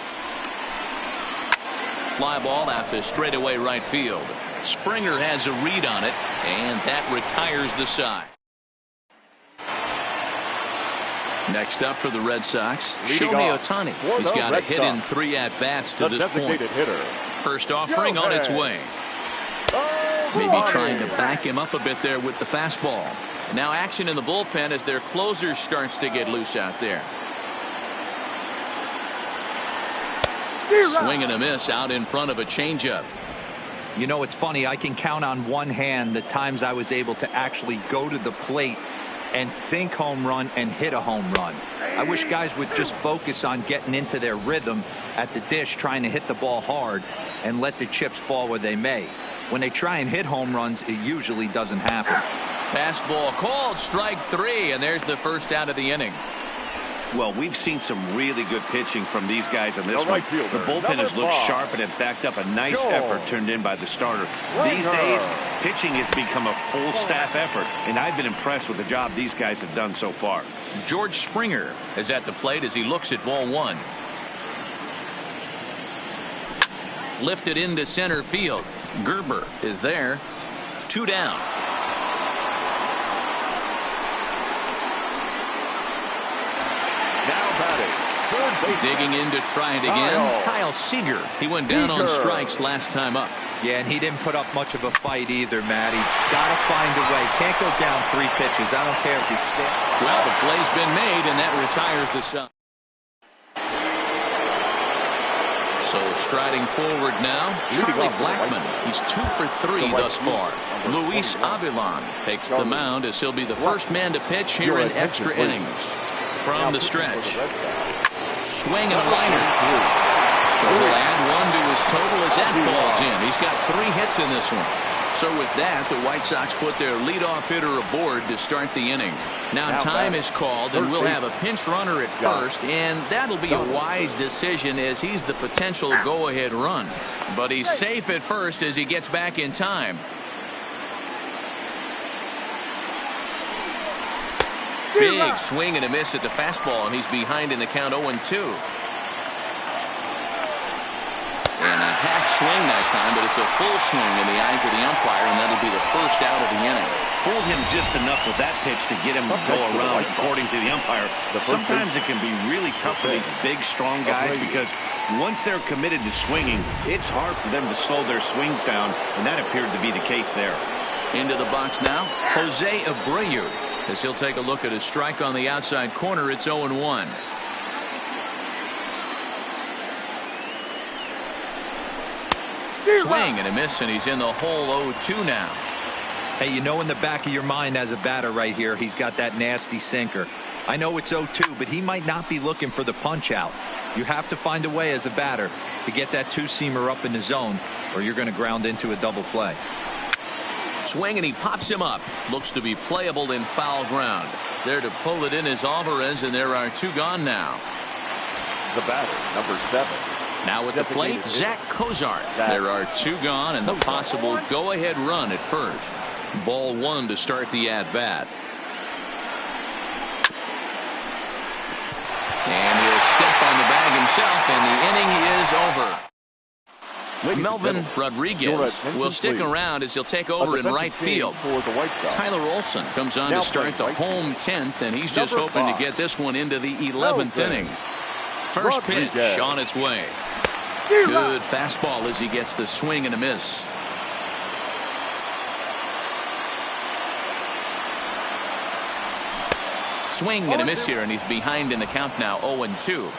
Fly ball out to straightaway right field. Springer has a read on it, and that retires the side. Next up for the Red Sox, Shohei Ohtani. He's got a hit in 3 at-bats to this point. First offering on its way. Maybe trying to back him up a bit there with the fastball. And now action in the bullpen as their closer starts to get loose out there. Swing and a miss out in front of a changeup. You know, it's funny. I can count on one hand the times I was able to actually go to the plate and think home run and hit a home run. I wish guys would just focus on getting into their rhythm at the dish, trying to hit the ball hard and let the chips fall where they may. When they try and hit home runs, it usually doesn't happen. Fastball called, strike 3, and there's the first out of the inning. Well, we've seen some really good pitching from these guys on this one. The bullpen has looked sharp and have backed up a nice effort turned in by the starter. These days, pitching has become a full staff effort, and I've been impressed with the job these guys have done so far. George Springer is at the plate as he looks at ball 1. Lifted into center field. Gerber is there. 2 down. Digging in to try it again. Kyle Seager. He went down on strikes last time up. Yeah, and he didn't put up much of a fight either, Matty. Gotta find a way. Can't go down 3 pitches. I don't care if you stay. Well, the play's been made, and that retires the side. So striding forward now, Charlie Blackmon. He's 2 for 3 thus far. Luis Avilan takes the mound as he'll be the first man to pitch here in extra innings. from the stretch. Swing and a liner. So he'll add one to his total as that falls in. He's got 3 hits in this one. So with that, the White Sox put their leadoff hitter aboard to start the inning. Now time is called, and we'll have a pinch runner at first, and that'll be a wise decision as he's the potential go-ahead run. But he's safe at first as he gets back in time. Big swing and a miss at the fastball, and he's behind in the count 0-2. And a half swing that time, but it's a full swing in the eyes of the umpire, and that'll be the first out of the inning. Fooled him just enough with that pitch to get him to go around, according to the umpire. Sometimes it can be really tough for these big, strong guys because once they're committed to swinging, it's hard for them to slow their swings down, and that appeared to be the case there. Into the box now, Jose Abreu, as he'll take a look at a strike on the outside corner. It's 0-1. Swing and a miss, and he's in the hole 0-2 now. Hey, you know in the back of your mind as a batter right here, he's got that nasty sinker. I know it's 0-2, but he might not be looking for the punch out. You have to find a way as a batter to get that 2-seamer up in the zone, or you're going to ground into a double play. Swing, and he pops him up. Looks to be playable in foul ground. There to pull it in is Alvarez, and there are 2 gone now. The batter, number 7. Now at the plate, Zach Cozart. There are 2 gone, and the possible go-ahead run at first. Ball 1 to start the at-bat. And he'll step on the bag himself, and the inning is over. Melvin Rodriguez will stick around as he'll take over in right field. Tyler Olson comes on to start the home 10th, and he's just hoping to get this one into the 11th inning. First pitch on its way. Good fastball as he gets the swing and a miss. Swing and a miss here, and he's behind in the count now, 0-2.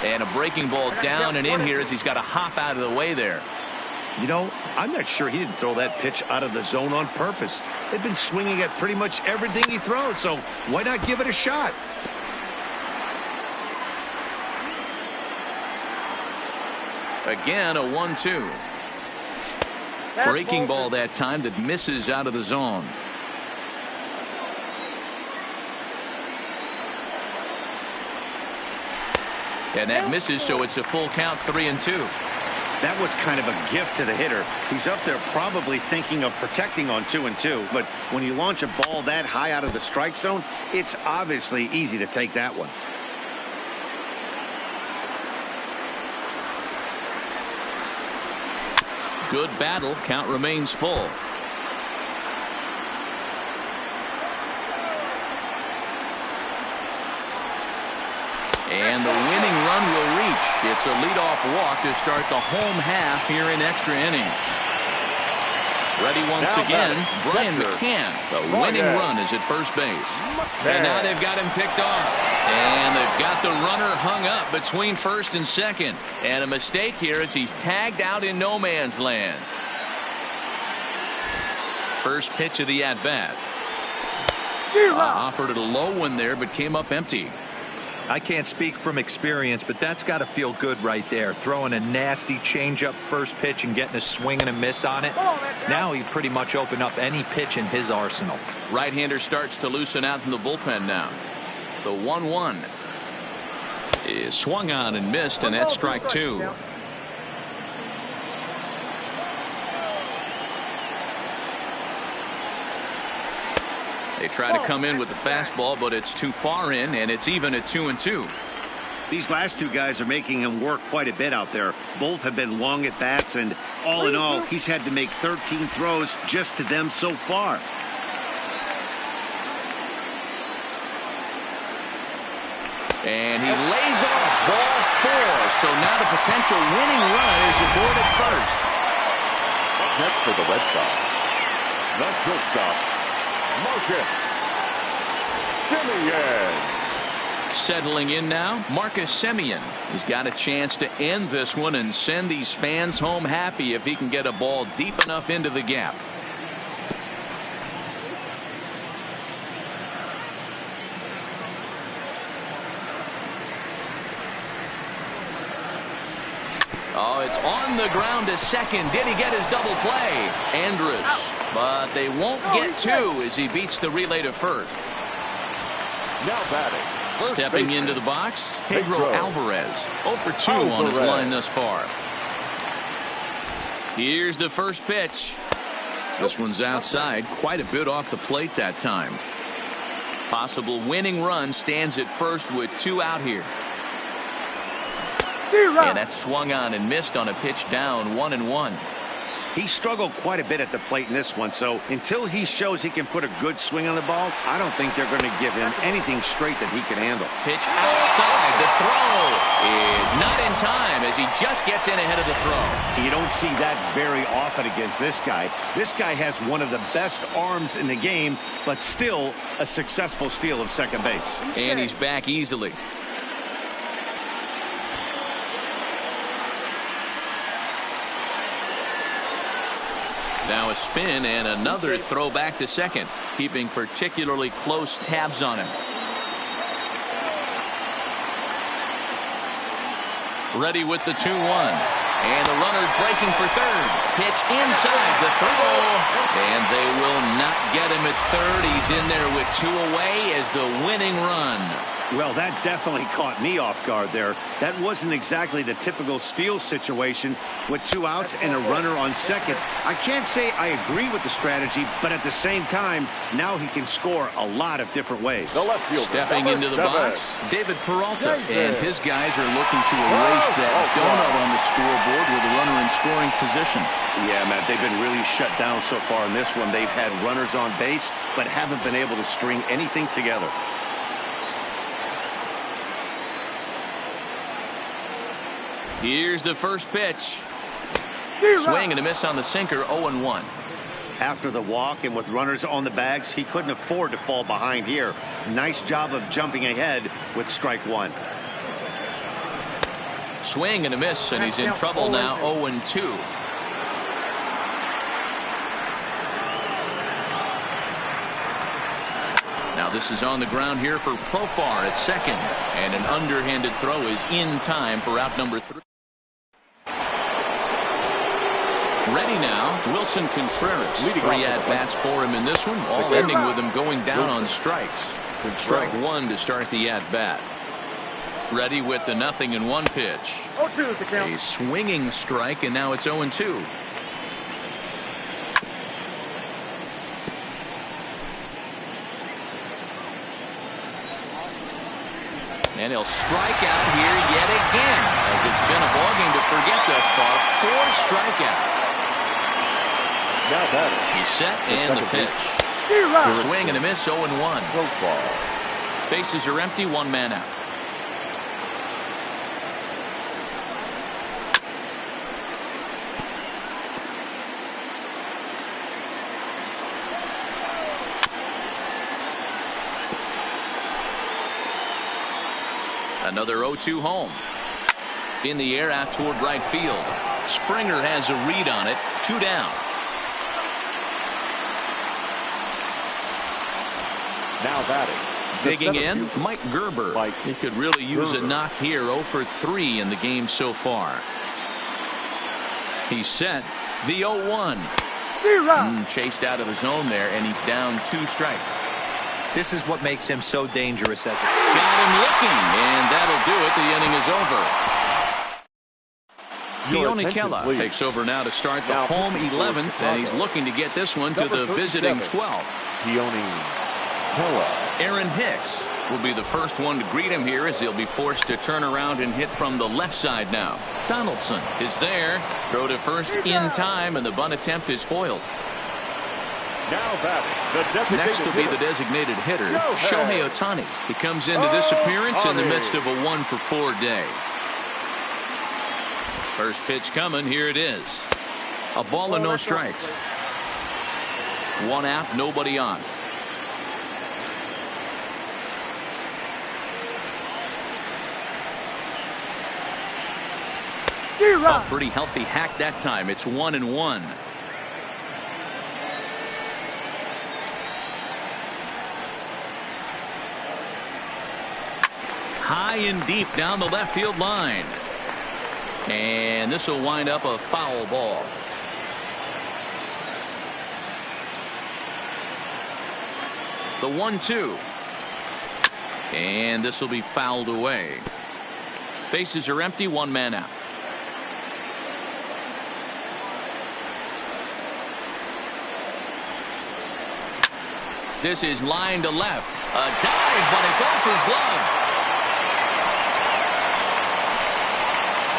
And a breaking ball down and in here as he's got to hop out of the way there. You know, I'm not sure he didn't throw that pitch out of the zone on purpose. They've been swinging at pretty much everything he throws, so why not give it a shot? Again, a 1-2. Breaking ball that time that misses out of the zone. And that misses, so it's a full count, 3-2. That was kind of a gift to the hitter. He's up there probably thinking of protecting on 2-2, but when you launch a ball that high out of the strike zone, it's obviously easy to take that one. Good battle. Count remains full. And the winning run will reach. It's a leadoff walk to start the home half here in extra innings. Ready once again, Brian McCann. The winning run is at first base. And now they've got him picked off. And they've got the runner hung up between first and second. And a mistake here as he's tagged out in no man's land. First pitch of the at-bat. Offered it a low one there, but came up empty. I can't speak from experience, but that's got to feel good right there. Throwing a nasty changeup first pitch and getting a swing and a miss on it. Now he pretty much opened up any pitch in his arsenal. Right-hander starts to loosen out from the bullpen now. The 1-1 is swung on and missed, and that's strike 2. They try to come in with the fastball, but it's too far in, and it's even at 2-2. These last 2 guys are making him work quite a bit out there. Both have been long at bats, and all in all, he's had to make 13 throws just to them so far. And he lays off ball 4, so now the potential winning run is aboard at first. Next for the Red Sox, the shortstop, Marcus Semien. Settling in now, Marcus Semien. He's got a chance to end this one and send these fans home happy if he can get a ball deep enough into the gap. It's on the ground to second. Did he get his double play? Andrus. But they won't get two as he beats the relay to first. Now batting. Stepping into the box, Pedro Alvarez. 0 for 2 on his line thus far. Here's the first pitch. This one's outside, quite a bit off the plate that time. Possible winning run stands at first with 2 out here. And that swung on and missed on a pitch down 1-1. He struggled quite a bit at the plate in this one, so until he shows he can put a good swing on the ball, I don't think they're going to give him anything straight that he can handle. Pitch outside, the throw is not in time as he just gets in ahead of the throw. You don't see that very often against this guy. This guy has one of the best arms in the game, but still a successful steal of second base. And he's back easily. Now a spin and another throw back to second, keeping particularly close tabs on him. Ready with the 2-1. And the runner's breaking for third. Pitch inside the throw. And they will not get him at third. He's in there with 2 away as the winning run. Well, that definitely caught me off guard there. That wasn't exactly the typical steal situation with 2 outs and a runner on second. I can't say I agree with the strategy, but at the same time, now he can score a lot of different ways. Stepping into the box, David Peralta, and his guys are looking to erase that donut on the scoreboard with a runner in scoring position. Yeah, Matt, they've been really shut down so far in this one. They've had runners on base, but haven't been able to string anything together. Here's the first pitch. Swing and a miss on the sinker, 0-1. After the walk and with runners on the bags, he couldn't afford to fall behind here. Nice job of jumping ahead with strike 1. Swing and a miss, and he's in trouble now, 0-2. Now this is on the ground here for Profar at second, and an underhanded throw is in time for out number 3. Ready now, Wilson Contreras. 3 at-bats for him in this one, all ending with him going down on strikes. Strike 1 to start the at-bat. Ready with the 0-1 pitch. A swinging strike, and now it's 0-2. And he'll strike out here yet again, as it's been a ballgame to forget thus far. 4 strikeouts. Now batting. He's set and the pitch. Swing and a miss, 0-1. Bases are empty, 1 man out. Another 0-2 home. In the air out toward right field. Springer has a read on it. 2 down. Now batting. Digging in, Mike Gerber. He could really use a knock here. 0 for 3 in the game so far. He's set. The 0-1. Chased out of the zone there, and he's down 2 strikes. This is what makes him so dangerous. Got him looking, and that'll do it. The inning is over. Keona takes over now to start the home 11th, and he's looking to get this one to the visiting 12th. Aaron Hicks will be the first one to greet him here as he'll be forced to turn around and hit from the left side now. Donaldson is there. Throw to first in time, and the bunt attempt is foiled. Now batting. Next will be the designated hitter, Shohei Ohtani. He comes into this appearance in the midst of a 1 for 4 day. First pitch coming. Here it is. A ball and no strikes. 1 out, nobody on. A pretty healthy hack that time. It's 1-1. High and deep down the left field line. And this will wind up a foul ball. The 1-2. And this will be fouled away. Bases are empty, one man out. This is line to left. A dive, but it's off his glove.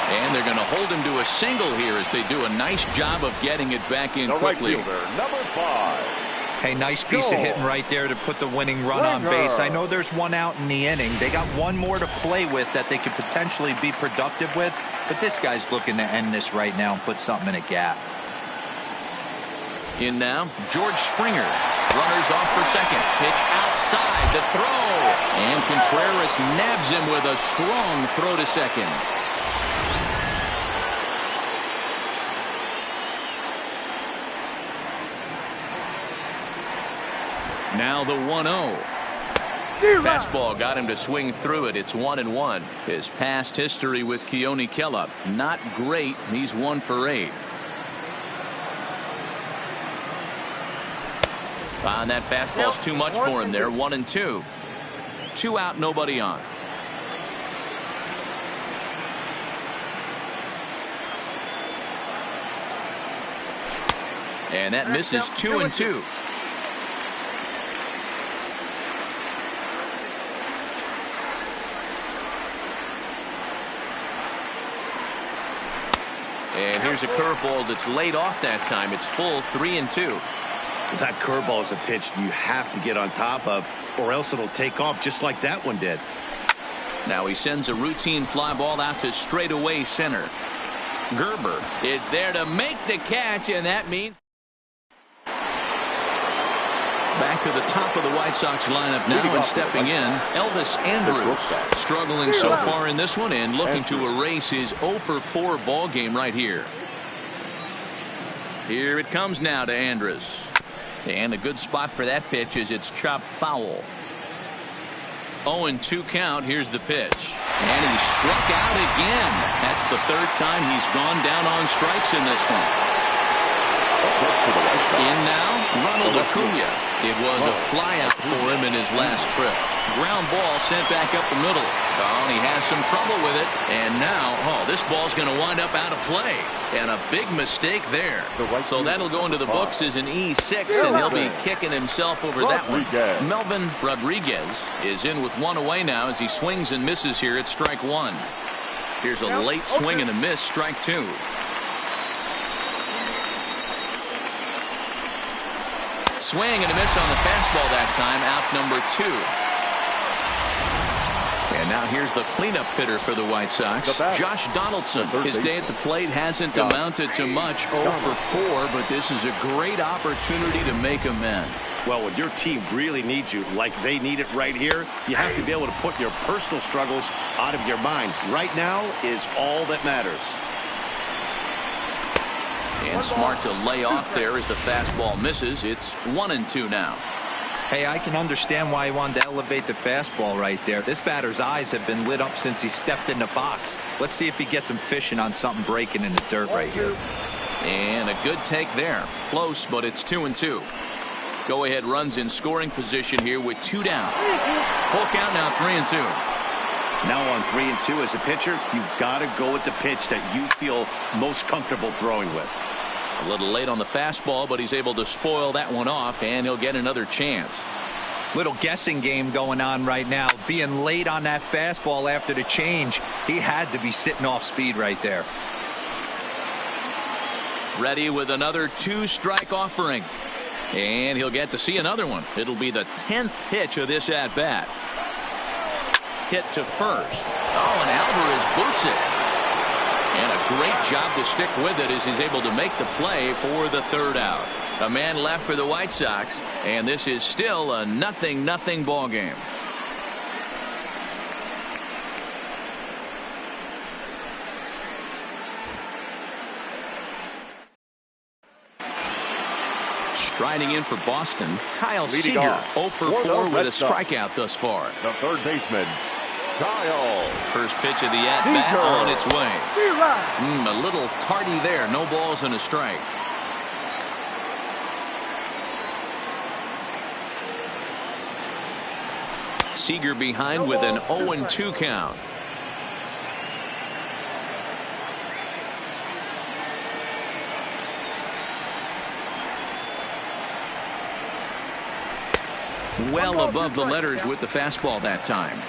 And they're going to hold him to a single here as they do a nice job of getting it back in quickly. Right fielder, number 5. Hey, nice piece of hitting right there to put the winning run on base. I know there's one out in the inning. They got one more to play with that they could potentially be productive with. But this guy's looking to end this right now and put something in a gap. In now, George Springer. Runners off for second. Pitch outside to throw. And Contreras nabs him with a strong throw to second. Now the 1-0. Fastball got him to swing through it. It's 1-1. His past history with Keone Kellogg, not great. He's 1 for 8. And that fastball's too much for him there. 1-2. 2 out, nobody on. And that misses 2-2. And here's a curveball that's laid off that time. It's full 3-2. That curveball is a pitch you have to get on top of, or else it'll take off just like that one did. Now he sends a routine fly ball out to straightaway center. Gerber is there to make the catch, and that means back to the top of the White Sox lineup now, and stepping in, Elvis Andrus. Struggling so far in this one and looking to erase his 0 for 4 ball game right here. Here it comes now to Andrus. And a good spot for that pitch is it's chopped foul. 0-2 count. Here's the pitch. And he struck out again. That's the 3rd time he's gone down on strikes in this one. In now, Ronald Acuna. It was a flyout for him in his last trip. Ground ball sent back up the middle. Oh, he has some trouble with it. And now, this ball's going to wind up out of play. And a big mistake there. So that'll go into the books as an E6, and he'll be kicking himself over that one. Melvin Rodriguez is in with 1 away now as he swings and misses here at strike 1. Here's a late swing and a miss, strike 2. Swing and a miss on the fastball that time, out number 2. And now here's the cleanup hitter for the White Sox, Josh Donaldson. His day at the plate hasn't amounted to much, 0 for 4, but this is a great opportunity to make amends. Well, when your team really needs you, like they need it right here, you have to be able to put your personal struggles out of your mind. Right now is all that matters. And smart to lay off there as the fastball misses. It's 1-2 now. Hey, I can understand why he wanted to elevate the fastball right there. This batter's eyes have been lit up since he stepped in the box. Let's see if he gets him fishing on something breaking in the dirt right here. And a good take there. Close, but it's 2-2. Go ahead runs in scoring position here with 2 down. Full count now, 3-2. Now on 3-2 as a pitcher, you've got to go with the pitch that you feel most comfortable throwing with. A little late on the fastball, but he's able to spoil that one off, and he'll get another chance. Little guessing game going on right now. Being late on that fastball after the change, he had to be sitting off speed right there. Ready with another 2-strike offering. And he'll get to see another one. It'll be the 10th pitch of this at-bat. Hit to first. Oh, and Alvarez boots it. And a great job to stick with it as he's able to make the play for the 3rd out. A man left for the White Sox, and this is still a 0-0 ball game. Striding in for Boston, Kyle Seager, 0 for 4 with a strikeout thus far. The third baseman, Kyle. First pitch of the at-bat on its way. A little tardy there. No balls and a strike. Seager behind with an 0-2 count. Well above the letters with the fastball that time.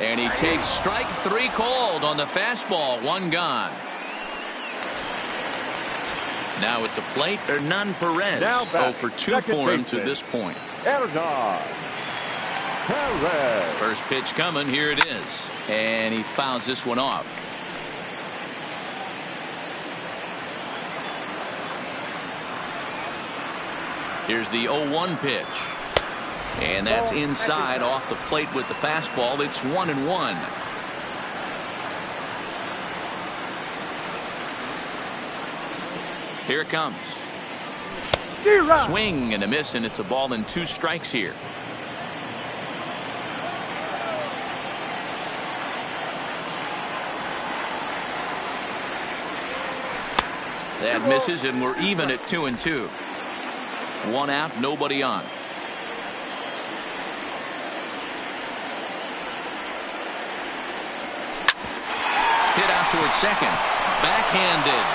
And he takes strike 3 called on the fastball. 1 gone. Now at the plate, Hernan Perez. 0 for 2 for him to this point. Hernan Perez. First pitch coming. Here it is. And he fouls this one off. Here's the 0-1 pitch. And that's inside off the plate with the fastball. It's 1-1. Here it comes. Swing and a miss, and it's a ball and 2 strikes here. That misses, and we're even at 2-2. 1 out, nobody on. Hit out towards second. Backhanded.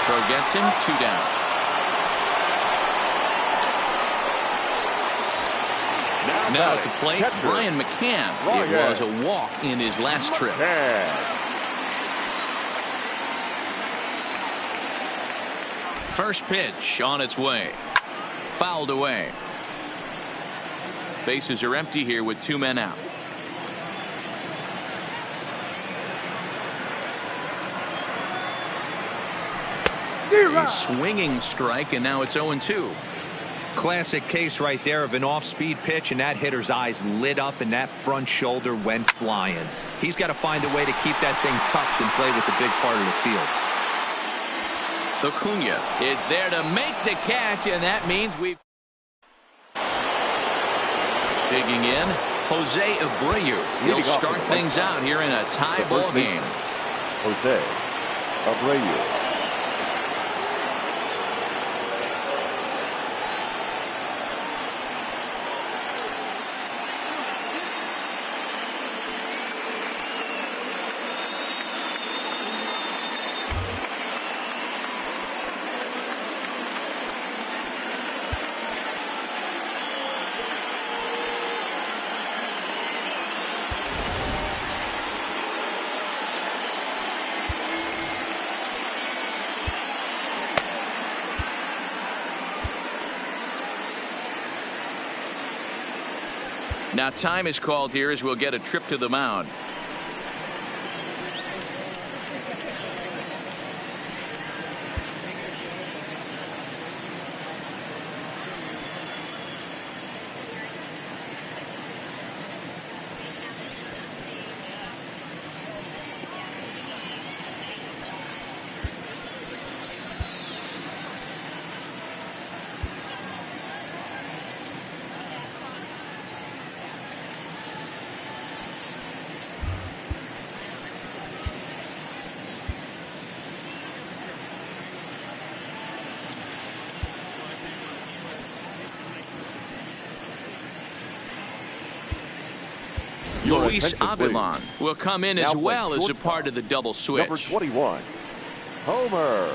Throw gets him. 2 down. Now at the plate, Brian McCann. It was a walk in his last trip. First pitch on its way. Fouled away. Bases are empty here with 2 men out. A swinging strike, and now it's 0-2. Classic case right there of an off-speed pitch, and that hitter's eyes lit up and that front shoulder went flying. He's got to find a way to keep that thing tucked and play with the big part of the field. Acuna is there to make the catch, and that means we've... Digging in, Jose Abreu. He'll start things out here in a tie ball game. Jose Abreu. Now time is called here as we'll get a trip to the mound. Luis Avilan will come in as well as a part of the double switch. Number 21, Homer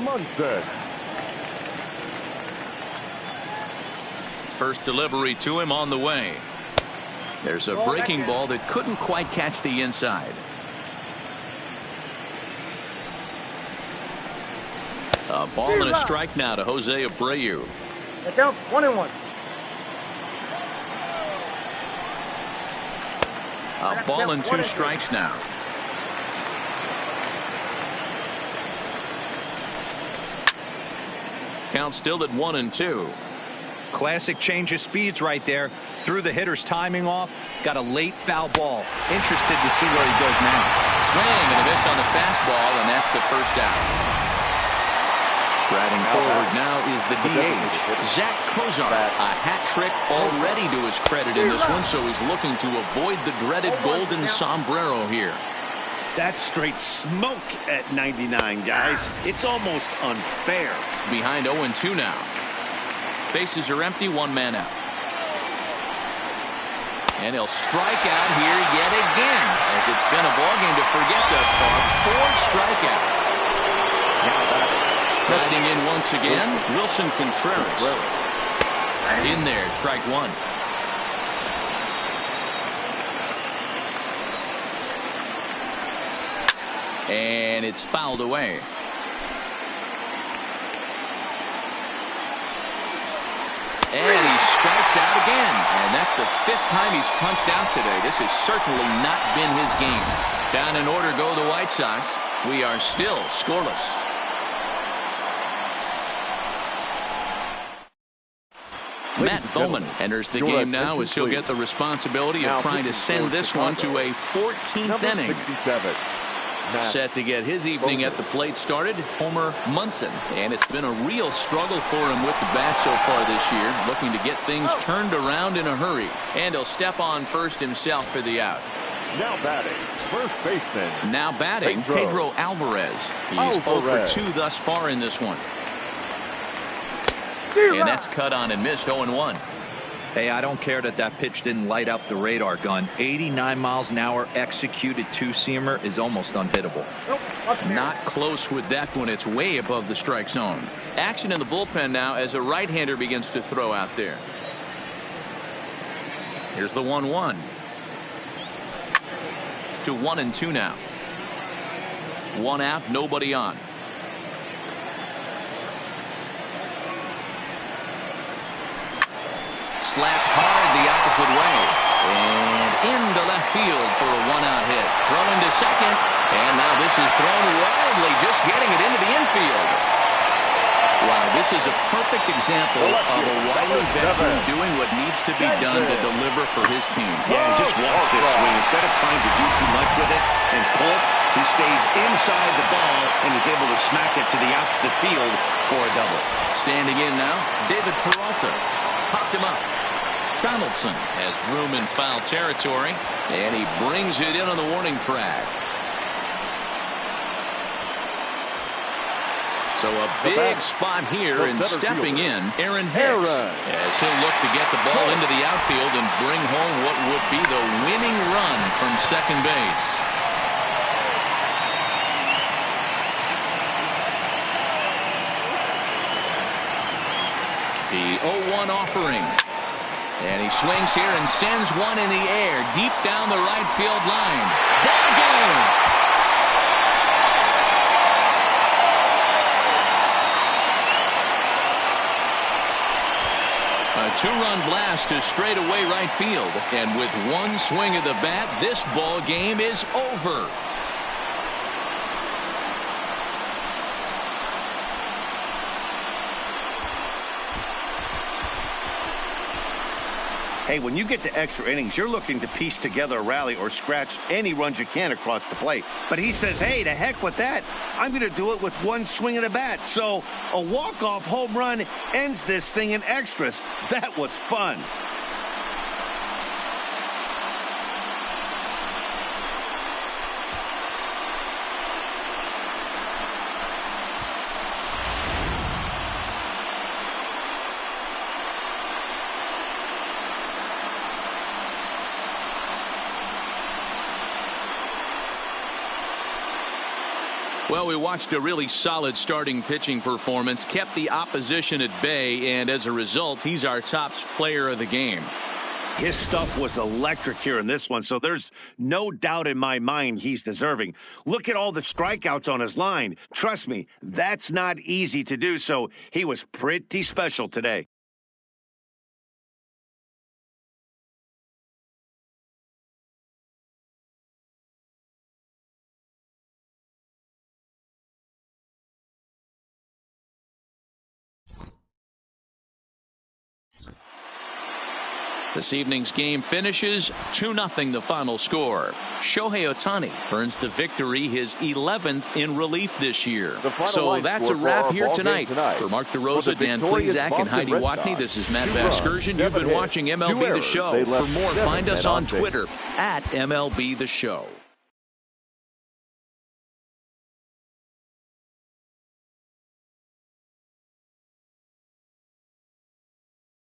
Munson. First delivery to him on the way. There's a breaking ball that couldn't quite catch the inside. A ball and a strike now to Jose Abreu. Count 1-1. A ball and 2 strikes now. Count still at 1-2. Classic change of speeds right there. Threw the hitter's timing off. Got a late foul ball. Interested to see where he goes now. Swing and a miss on the fastball, and that's the first out. Striding forward now is the DH, Zach Kozar. A hat trick already to his credit in this one, so he's looking to avoid the dreaded golden sombrero here. That's straight smoke at 99, guys. It's almost unfair. Behind 0-2 now. Bases are empty, 1 man out. And he'll strike out here yet again, as it's been a ballgame to forget thus far. 4 strikeouts. Riding in once again, Wilson Contreras. In there, strike 1. And it's fouled away. And he strikes out again. And that's the 5th time he's punched out today. This has certainly not been his game. Down in order go the White Sox. We are still scoreless. Matt Bowman enters the game now as he'll get the responsibility of trying to send this one to a 14th inning. Set to get his evening at the plate started, Homer Munson. And it's been a real struggle for him with the bat so far this year, looking to get things turned around in a hurry. And he'll step on first himself for the out. Now batting, first baseman. Now batting, Pedro Alvarez. He's 0 for 2 thus far in this one. And that's cut on and missed, 0-1. Hey, I don't care that that pitch didn't light up the radar gun. 89 miles an hour executed two-seamer is almost unhittable. Not close with that one. It's way above the strike zone. Action in the bullpen now as a right-hander begins to throw out there. Here's the 1-1. To 1-2 now. 1 out, nobody on. Slapped hard the opposite way. And into left field for a 1-out hit. Throw into second. And now this is thrown wildly, just getting it into the infield. Wow, this is a perfect example of a wily veteran doing what needs to be done to deliver for his team. Yeah, and just watch this swing. Instead of trying to do too much with it and pull it, he stays inside the ball and is able to smack it to the opposite field for a double. Standing in now, David Peralta. Popped him up. Donaldson has room in foul territory, and he brings it in on the warning track. So a big spot here, and stepping in, Aaron Hicks, as he'll look to get the ball into the outfield and bring home what would be the winning run from second base. The 0-1 offering. And he swings here and sends one in the air deep down the right field line. Ball game! A 2-run blast to straightaway right field. And with one swing of the bat, this ball game is over. Hey, when you get to extra innings, you're looking to piece together a rally or scratch any runs you can across the plate. But he says, hey, to heck with that. I'm going to do it with one swing of the bat. So a walk-off home run ends this thing in extras. That was fun. Well, we watched a really solid starting pitching performance, kept the opposition at bay, and as a result, he's our top player of the game. His stuff was electric here in this one, so there's no doubt in my mind he's deserving. Look at all the strikeouts on his line. Trust me, that's not easy to do, so he was pretty special today. This evening's game finishes 2-0 the final score. Shohei Ohtani earns the victory, his 11th in relief this year. So that's a wrap here tonight. For Mark DeRosa, Dan Plezak, and Heidi Watney, this is Matt Vasgersian. You've been watching MLB The Show. For more, find us on Twitter @MLB The Show.